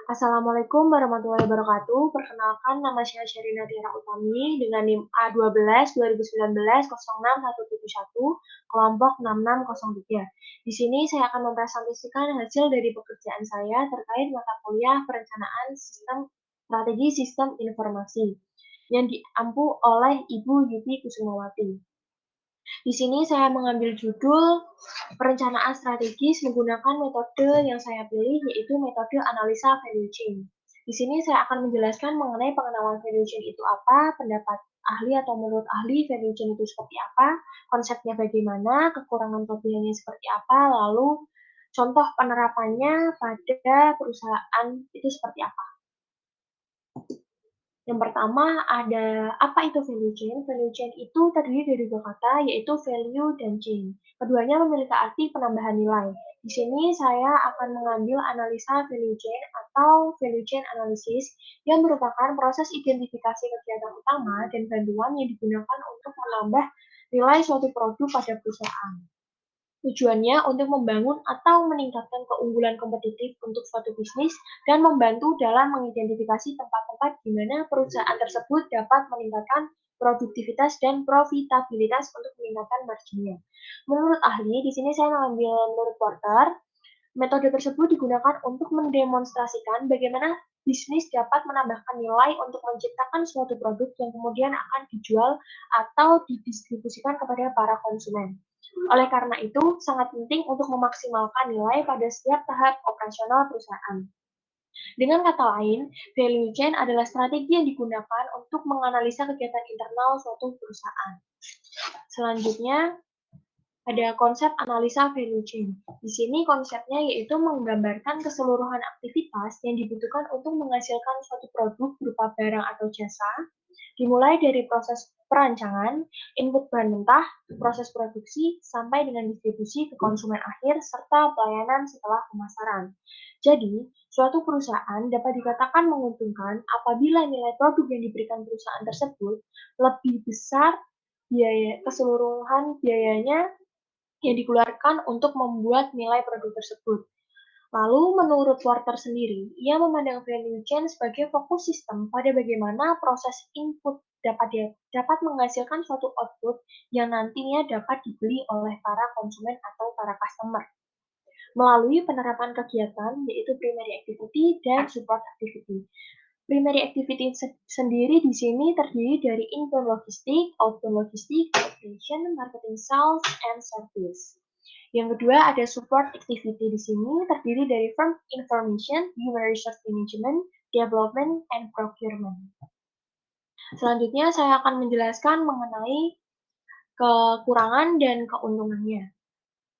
Assalamualaikum warahmatullahi wabarakatuh. Perkenalkan, nama saya Sherina Tiara Utami dengan NIM A12 2019 06171, kelompok 6603. Di sini saya akan mempresentasikan hasil dari pekerjaan saya terkait mata kuliah perencanaan sistem strategi sistem informasi yang diampu oleh Ibu Yupi Kusumawati. Di sini saya mengambil judul perencanaan strategis menggunakan metode yang saya pilih, yaitu metode analisa value chain. Di sini saya akan menjelaskan mengenai pengenalan value chain itu apa, pendapat ahli atau menurut ahli value chain itu seperti apa, konsepnya bagaimana, kekurangan kelebihannya seperti apa, lalu contoh penerapannya pada perusahaan itu seperti apa. Yang pertama ada apa itu value chain? Value chain itu terdiri dari dua kata, yaitu value dan chain. Keduanya memiliki arti penambahan nilai. Di sini saya akan mengambil analisa value chain atau value chain analysis yang merupakan proses identifikasi kegiatan utama dan bantuan yang digunakan untuk menambah nilai suatu produk pada perusahaan. Tujuannya untuk membangun atau meningkatkan keunggulan kompetitif untuk suatu bisnis dan membantu dalam mengidentifikasi tempat-tempat di mana perusahaan tersebut dapat meningkatkan produktivitas dan profitabilitas untuk meningkatkan marginnya. Menurut ahli, di sini saya mengambil menurut Porter, metode tersebut digunakan untuk mendemonstrasikan bagaimana bisnis dapat menambahkan nilai untuk menciptakan suatu produk yang kemudian akan dijual atau didistribusikan kepada para konsumen. Oleh karena itu, sangat penting untuk memaksimalkan nilai pada setiap tahap operasional perusahaan. Dengan kata lain, value chain adalah strategi yang digunakan untuk menganalisa kegiatan internal suatu perusahaan. Selanjutnya, ada konsep analisa value chain. Di sini konsepnya yaitu menggambarkan keseluruhan aktivitas yang dibutuhkan untuk menghasilkan suatu produk berupa barang atau jasa, dimulai dari proses perancangan, input bahan mentah, proses produksi, sampai dengan distribusi ke konsumen akhir, serta pelayanan setelah pemasaran. Jadi, suatu perusahaan dapat dikatakan menguntungkan apabila nilai produk yang diberikan perusahaan tersebut lebih besar biaya keseluruhan biayanya yang dikeluarkan untuk membuat nilai produk tersebut. Lalu, menurut Porter sendiri, ia memandang value chain sebagai fokus sistem pada bagaimana proses input dapat menghasilkan suatu output yang nantinya dapat dibeli oleh para konsumen atau para customer melalui penerapan kegiatan yaitu primary activity dan support activity. Primary activity sendiri di sini terdiri dari inbound logistik, outbound logistik, operation, marketing, sales, and service. Yang kedua ada support activity di sini terdiri dari firm information, human resource management, development, and procurement. Selanjutnya saya akan menjelaskan mengenai kekurangan dan keuntungannya.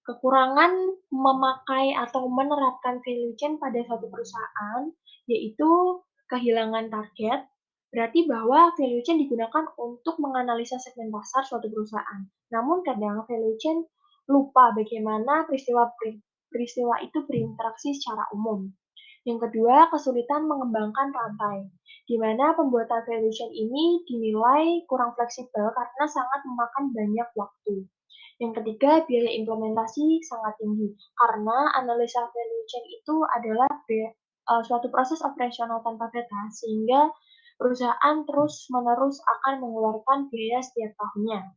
Kekurangan memakai atau menerapkan value chain pada suatu perusahaan yaitu kehilangan target, berarti bahwa value chain digunakan untuk menganalisa segmen pasar suatu perusahaan. Namun kadang value chain lupa bagaimana peristiwa itu berinteraksi secara umum. Yang kedua, kesulitan mengembangkan rantai, di mana pembuatan value chain ini dinilai kurang fleksibel karena sangat memakan banyak waktu. Yang ketiga, biaya implementasi sangat tinggi, karena analisa value chain itu adalah suatu proses operasional tanpa peta, sehingga perusahaan terus-menerus akan mengeluarkan biaya setiap tahunnya.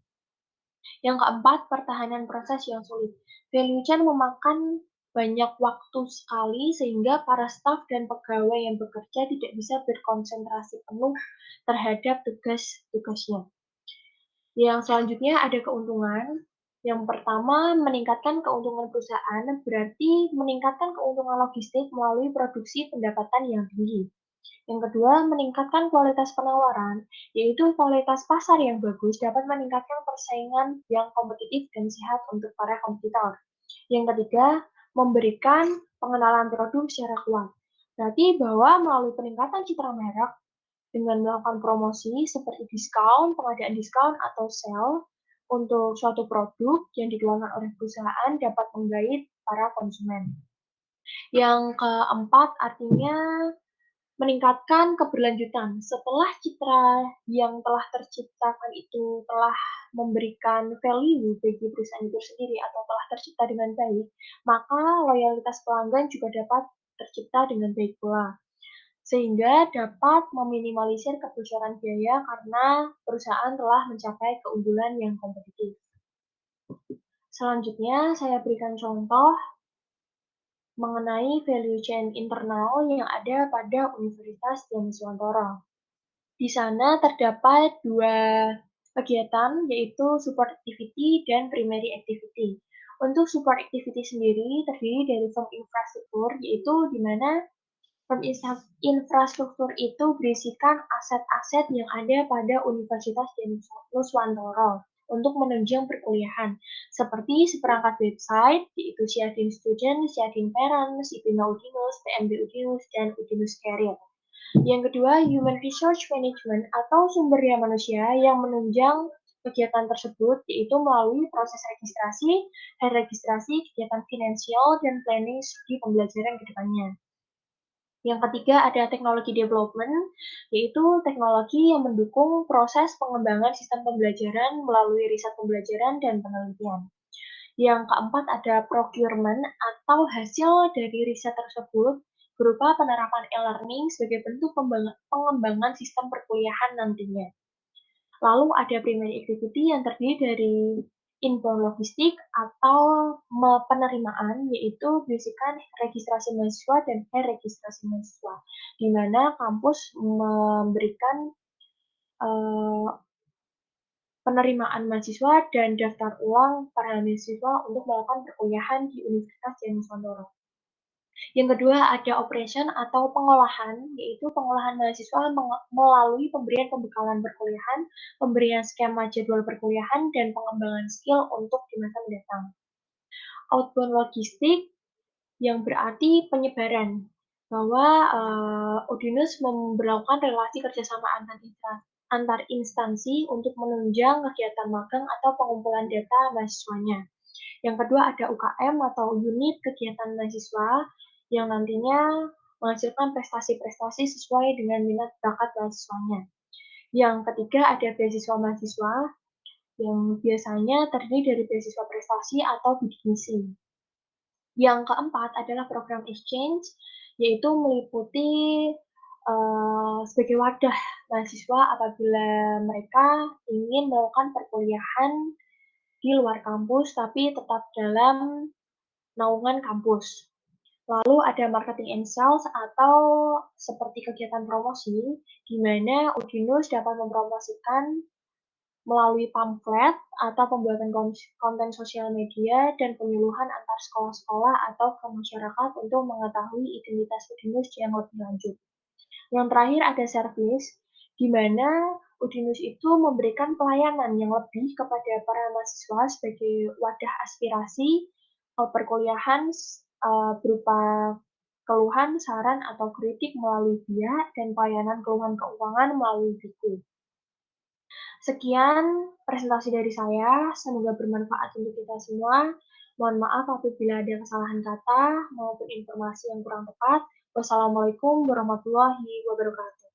Yang keempat, pertahanan proses yang sulit. Value chain memakan banyak waktu sekali sehingga para staf dan pegawai yang bekerja tidak bisa berkonsentrasi penuh terhadap tugas-tugasnya. Yang selanjutnya ada keuntungan. Yang pertama, meningkatkan keuntungan perusahaan berarti meningkatkan keuntungan logistik melalui produksi pendapatan yang tinggi. Yang kedua, meningkatkan kualitas penawaran, yaitu kualitas pasar yang bagus dapat meningkatkan persaingan yang kompetitif dan sehat untuk para kompetitor. Yang ketiga, memberikan pengenalan produk secara kuat. Berarti bahwa melalui peningkatan citra merek dengan melakukan promosi seperti diskon, pengadaan diskon atau sale untuk suatu produk yang dikeluarkan oleh perusahaan dapat menggait para konsumen. Yang keempat artinya meningkatkan keberlanjutan. Setelah citra yang telah terciptakan itu telah memberikan value bagi perusahaan itu sendiri atau telah tercipta dengan baik, maka loyalitas pelanggan juga dapat tercipta dengan baik pula. sehingga dapat meminimalisir kebocoran biaya karena perusahaan telah mencapai keunggulan yang kompetitif. Selanjutnya, saya berikan contoh mengenai value chain internal yang ada pada Universitas Dianuswantoro. Di sana terdapat dua kegiatan, yaitu support activity dan primary activity. Untuk support activity sendiri terdiri dari firm infrastruktur, yaitu di mana firm infrastruktur itu berisikan aset-aset yang ada pada Universitas Nuswantoro untuk menunjang perkuliahan, seperti seperangkat website, yaitu Syahdin Student, Syahdin Parents, IPIMA Udinus, PMB Udinus, dan Udinus Career. Yang kedua, human resource management atau sumber daya manusia yang menunjang kegiatan tersebut, yaitu melalui proses registrasi dan registrasi kegiatan finansial dan planning studi pembelajaran ke depannya. Yang ketiga ada teknologi development, yaitu teknologi yang mendukung proses pengembangan sistem pembelajaran melalui riset pembelajaran dan penelitian. Yang keempat ada procurement atau hasil dari riset tersebut berupa penerapan e-learning sebagai bentuk pengembangan sistem perkuliahan nantinya. Lalu ada primary activity yang terdiri dari inbound logistik atau penerimaan, yaitu berisikan registrasi mahasiswa dan registrasi mahasiswa, di mana kampus memberikan uh, penerimaan mahasiswa dan daftar ulang para mahasiswa untuk melakukan perkuliahan di Universitas Dianuswantoro. Yang kedua ada operation atau pengolahan, yaitu pengolahan mahasiswa melalui pemberian pembekalan perkuliahan, pemberian skema jadwal perkuliahan, dan pengembangan skill untuk di masa mendatang. Outbound logistik yang berarti penyebaran, bahwa Udinus memperlakukan relasi kerjasama antar instansi untuk menunjang kegiatan magang atau pengumpulan data mahasiswanya. Yang kedua ada UKM atau unit kegiatan mahasiswa yang nantinya menghasilkan prestasi-prestasi sesuai dengan minat bakat mahasiswanya. Yang ketiga ada beasiswa mahasiswa yang biasanya terdiri dari beasiswa prestasi atau bidik misi. Yang keempat adalah program exchange, yaitu meliputi sebagai wadah mahasiswa apabila mereka ingin melakukan perkuliahan di luar kampus tapi tetap dalam naungan kampus. Lalu ada marketing and sales atau seperti kegiatan promosi, di mana Udinus dapat mempromosikan melalui pamflet atau pembuatan konten sosial media dan penyuluhan antar sekolah-sekolah atau ke masyarakat untuk mengetahui identitas Udinus yang lebih lanjut. Yang terakhir ada service, di mana Udinus itu memberikan pelayanan yang lebih kepada para mahasiswa sebagai wadah aspirasi perkuliahan berupa keluhan, saran, atau kritik melalui via dan pelayanan keluhan keuangan melalui buku. Sekian presentasi dari saya, semoga bermanfaat untuk kita semua. Mohon maaf apabila ada kesalahan kata maupun informasi yang kurang tepat. Wassalamualaikum warahmatullahi wabarakatuh.